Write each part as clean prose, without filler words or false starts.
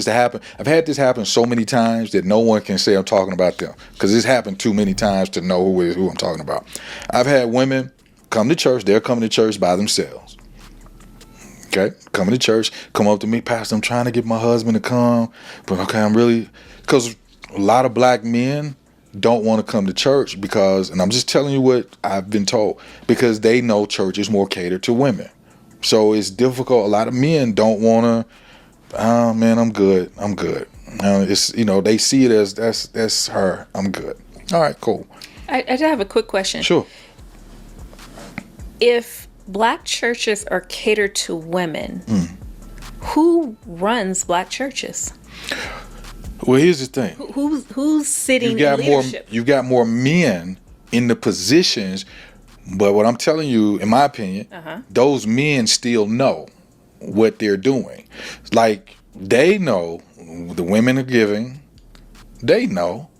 is to happen. I've had this happen so many times that no one can say I'm talking about them, because it's happened too many times to know who I'm talking about. I've had women come to church. They're coming to church by themselves. Okay, coming to church, come up to me, Pastor, I'm trying to get my husband to come, but okay, because a lot of black men don't want to come to church because, and I'm just telling you what I've been told, because they know church is more catered to women. So it's difficult. A lot of men don't want to, oh man, I'm good. It's, they see it as, that's her, I'm good. All right, cool. I just have a quick question. Sure. If black churches are catered to women, who runs black churches? Well, here's the thing. Who's sitting in leadership? You've got more men in the positions, but what I'm telling you, in my opinion, those men still know what they're doing. Like, they know the women are giving. They know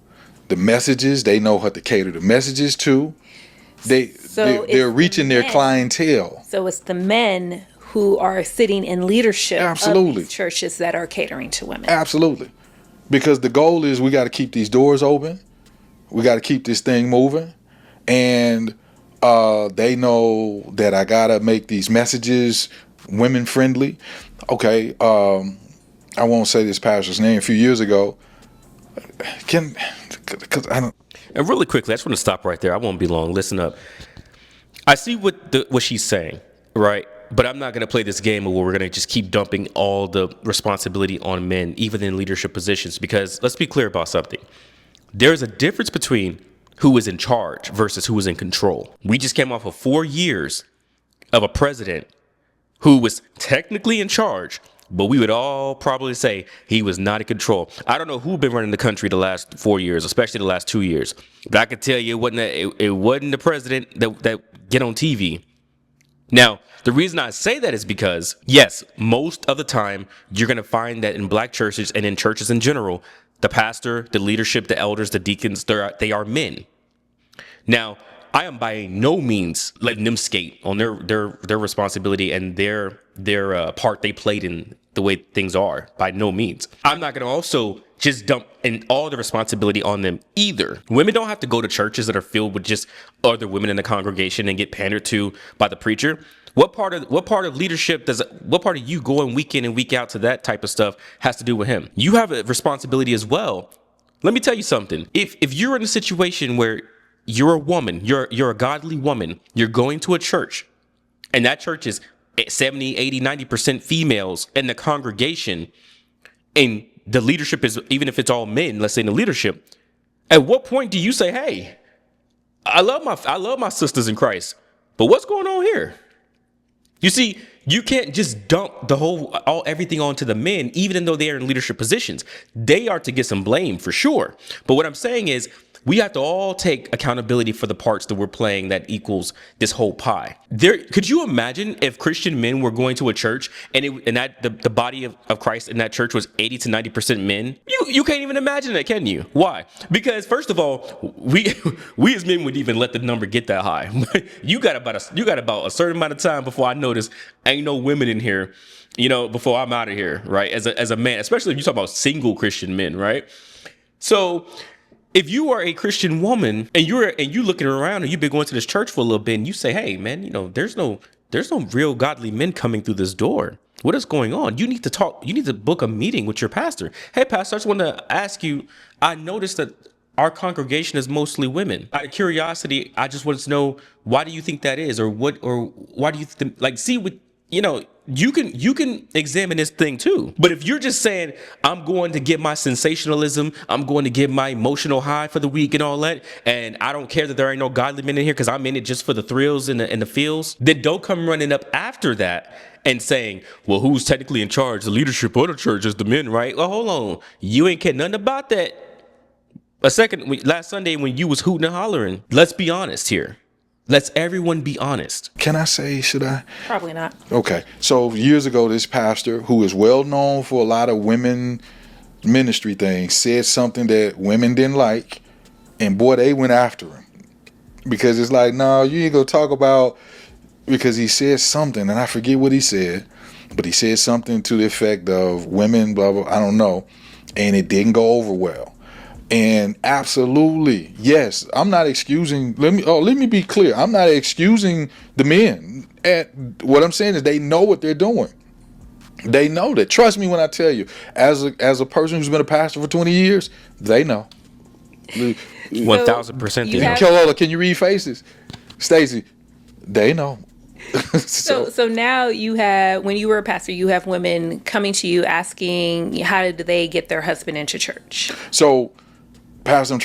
the messages. They know how to cater the messages to. They're reaching their clientele. So it's the men who are sitting in leadership of these churches that are catering to women. Absolutely. Because the goal is we got to keep these doors open. We got to keep this thing moving. And they know that I got to make these messages women friendly. Okay, I won't say this pastor's name. A few years ago, because I don't. And really quickly, I just want to stop right there. I won't be long. Listen up. I see what she's saying, right? But I'm not going to play this game where we're going to just keep dumping all the responsibility on men, even in leadership positions, because let's be clear about something. There's a difference between who is in charge versus who is in control. We just came off of 4 years of a president who was technically in charge, but we would all probably say he was not in control. I don't know who's been running the country the last 4 years, especially the last 2 years. But I can tell you it wasn't the president that get on TV. Now, the reason I say that is because, yes, most of the time, you're going to find that in black churches and in churches in general, the pastor, the leadership, the elders, the deacons, they are men. Now, I am by no means letting them skate on their responsibility and their part they played in the way things are. By no means. I'm not going to also just dump in all the responsibility on them either. Women don't have to go to churches that are filled with just other women in the congregation and get pandered to by the preacher. What part of leadership what part of you going week in and week out to that type of stuff has to do with him? You have a responsibility as well. Let me tell you something. If you're in a situation where you're a woman, you're a godly woman, you're going to a church, and that church is 70, 80, 90% females in the congregation, and the leadership is, even if it's all men, let's say in the leadership, at what point do you say, hey, I love my sisters in Christ, but what's going on here? You see, you can't just dump everything onto the men, even though they are in leadership positions. They are to get some blame for sure. But what I'm saying is, we have to all take accountability for the parts that we're playing that equals this whole pie. Could you imagine if Christian men were going to a church and the body of Christ in that church was 80 to 90% men? You can't even imagine that, can you? Why? Because first of all, we as men would even let the number get that high. You got about a certain amount of time before I notice ain't no women in here, before I'm out of here, right? As a man, especially if you talk about single Christian men, right? So if you are a Christian woman and you looking around and you've been going to this church for a little bit and you say, hey man, there's no real godly men coming through this door. What is going on? You need to book a meeting with your pastor. Hey pastor, I just want to ask you, I noticed that our congregation is mostly women. Out of curiosity, I just wanted to know, why do you think that is? Or why do you see what, you can examine this thing too. But if you're just saying, I'm going to get my sensationalism, I'm going to get my emotional high for the week and all that, and I don't care that there ain't no godly men in here because I'm in it just for the thrills and the feels, then don't come running up after that and saying, well, who's technically in charge? The leadership of the church is the men, right? Well, hold on. You ain't care nothing about that. Last Sunday when you was hooting and hollering, let's be honest here. Let's everyone be honest. Can I say, should I? Probably not. Okay. So years ago, this pastor, who is well known for a lot of women ministry things, said something that women didn't like. And boy, they went after him. Because it's like, no, you ain't gonna talk about, because he said something, and I forget what he said. but he said something to the effect of women, blah, blah, I don't know, and it didn't go over well. And absolutely, yes, I'm not excusing, let me be clear, I'm not excusing the men. And what I'm saying is they know what they're doing. They know that. Trust me when I tell you, as a person who's been a pastor for 20 years, they know. 1,000% they know. Kelola, can you read faces? Stacy, they know. So now you have, when you were a pastor, you have women coming to you asking, how did they get their husband into church? So, pastor, they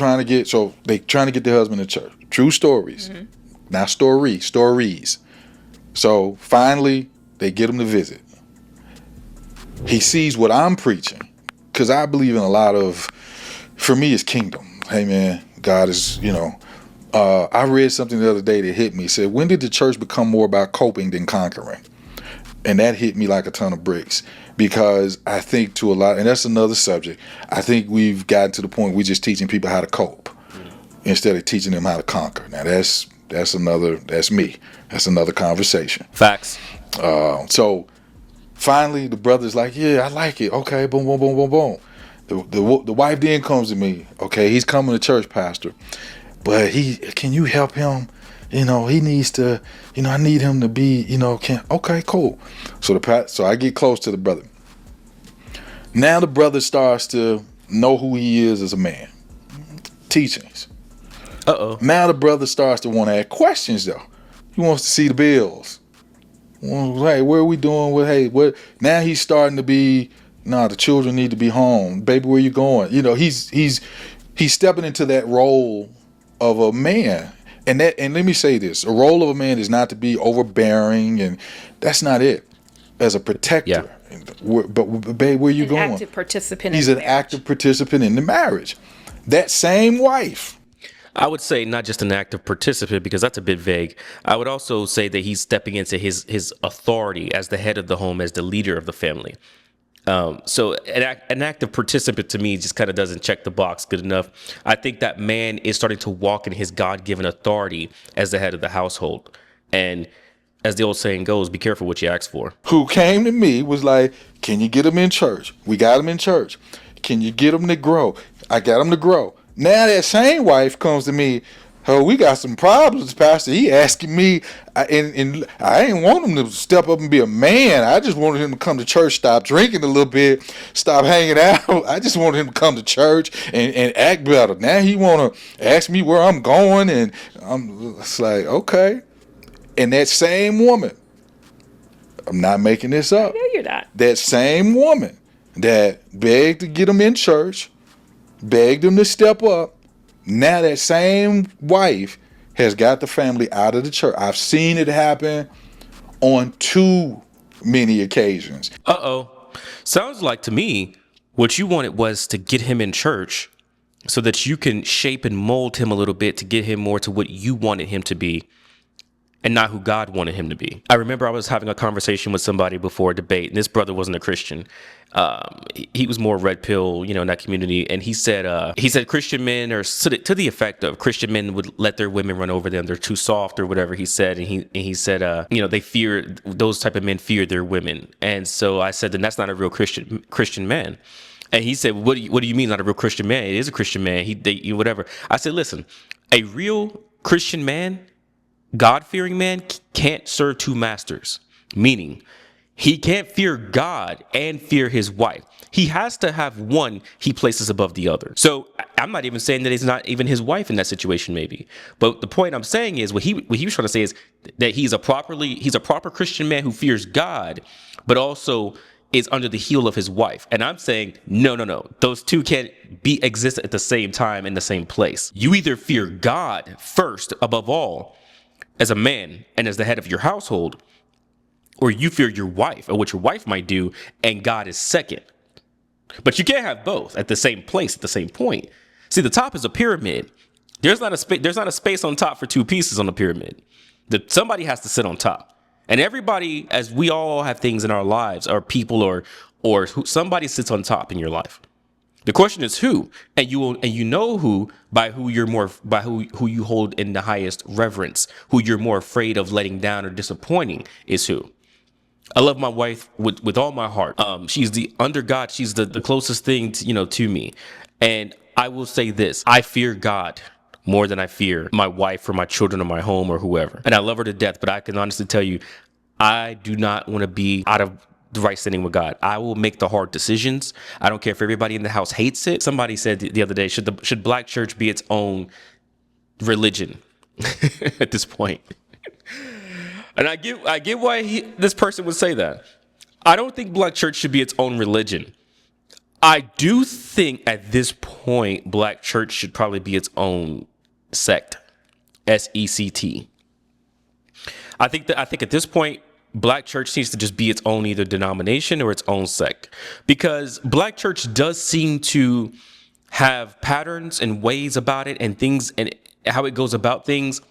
trying to get their husband in church. True stories. Mm-hmm. Not stories. So finally, they get him to visit. He sees what I'm preaching, because I believe in a lot of, for me, it's kingdom. Hey man, God is, I read something the other day that hit me. It said, when did the church become more about coping than conquering? And that hit me like a ton of bricks, because I think to a lot, and that's another subject, I think we've gotten to the point we're just teaching people how to cope instead of teaching them how to conquer. Now that's me. That's another conversation. Facts. So finally the brother's like, yeah, I like it. Okay, boom, boom, boom, boom, boom. The wife then comes to me. Okay, he's coming to church, pastor, but can you help him? He needs to, I need him to be, okay, cool. So I get close to the brother. Now the brother starts to know who he is as a man. Teachings. Now the brother starts to want to ask questions though. He wants to see the bills. Hey, where are we doing with, hey, what? Now he's starting to be, the children need to be home. Baby, where you going? He's stepping into that role of a man. And let me say this, a role of a man is not to be overbearing, and that's not it. As a protector. Yeah. But babe, where you going? Active participant. He's an active participant in the marriage. That same wife. I would say not just an active participant, because that's a bit vague. I would also say that he's stepping into his authority as the head of the home, as the leader of the family. So an active participant to me just kind of doesn't check the box good enough. I think that man is starting to walk in his God-given authority as the head of the household. And as the old saying goes, be careful what you ask for. Who came to me was like, can you get him in church? We got him in church. Can you get him to grow? I got him to grow. Now that same wife comes to me, oh, we got some problems, pastor. He asking me, and I ain't want him to step up and be a man. I just wanted him to come to church, stop drinking a little bit, stop hanging out. I just wanted him to come to church and act better. Now he want to ask me where I'm going, and it's like, okay. And that same woman, I'm not making this up. No, you're not. That same woman that begged to get him in church, begged him to step up, now that same wife has got the family out of the church. I've seen it happen on too many occasions. Sounds like to me what you wanted was to get him in church so that you can shape and mold him a little bit to get him more to what you wanted him to be, and not who God wanted him to be. I remember I was having a conversation with somebody before a debate, and this brother wasn't a Christian. He was more red pill, in that community. And he said Christian men are to the effect of Christian men would let their women run over them. They're too soft or whatever he said. And he said, they fear, those type of men fear their women. And so I said, then that's not a real Christian man. And he said, what do you mean not a real Christian man? It is a Christian man. Whatever. I said, listen, a real Christian man, God-fearing man, can't serve two masters, meaning he can't fear God and fear his wife. He has to have one he places above the other. So I'm not even saying that it's not even his wife in that situation, maybe. But the point I'm saying is what he was trying to say is that he's a proper Christian man who fears God, but also is under the heel of his wife. And I'm saying, no. Those two can't exist at the same time in the same place. You either fear God first above all, as a man and as the head of your household, or you fear your wife or what your wife might do, and God is second. But you can't have both at the same place at the same point. See, the top is a pyramid. There's not a space on top for two pieces on the pyramid. Somebody has to sit on top. And everybody, as we all have things in our lives, or people, or somebody sits on top in your life. The question is who, and you know who by who you hold in the highest reverence, who you're more afraid of letting down or disappointing is who. I love my wife with all my heart. She's under God, she's the closest thing to me. And I will say this, I fear God more than I fear my wife or my children or my home or whoever. And I love her to death, but I can honestly tell you, I do not want to be out of the right standing with God. I will make the hard decisions. I don't care if everybody in the house hates it. Somebody said the other day, should black church be its own religion at this point? And I get why this person would say that. I don't think black church should be its own religion. I do think at this point, black church should probably be its own sect, SECT. I think at this point, black church needs to just be its own either denomination or its own sect, because black church does seem to have patterns and ways about it and things and how it goes about things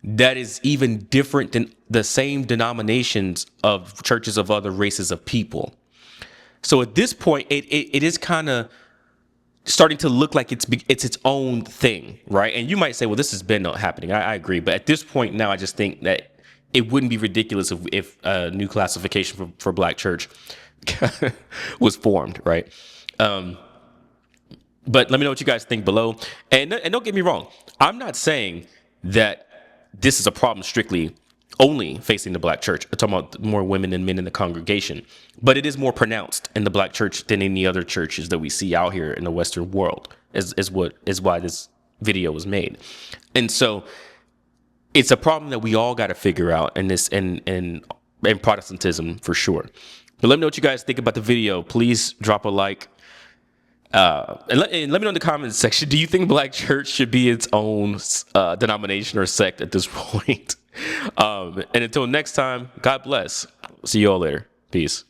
that is even different than the same denominations of churches of other races of people. So at this point, it is kind of starting to look like it's its own thing, right? And you might say, well, this has been happening. I agree. But at this point now, I just think that it wouldn't be ridiculous if a new classification for black church was formed, right? But let me know what you guys think below. And don't get me wrong, I'm not saying that this is a problem strictly only facing the black church. I'm talking about more women and men in the congregation. But it is more pronounced in the black church than any other churches that we see out here in the Western world, is why this video was made. And so it's a problem that we all got to figure out in this and Protestantism for sure. But let me know what you guys think about the video. Please drop a like. And let me know in the comments section, do you think black church should be its own denomination or sect at this point? And until next time, God bless. See you all later. Peace.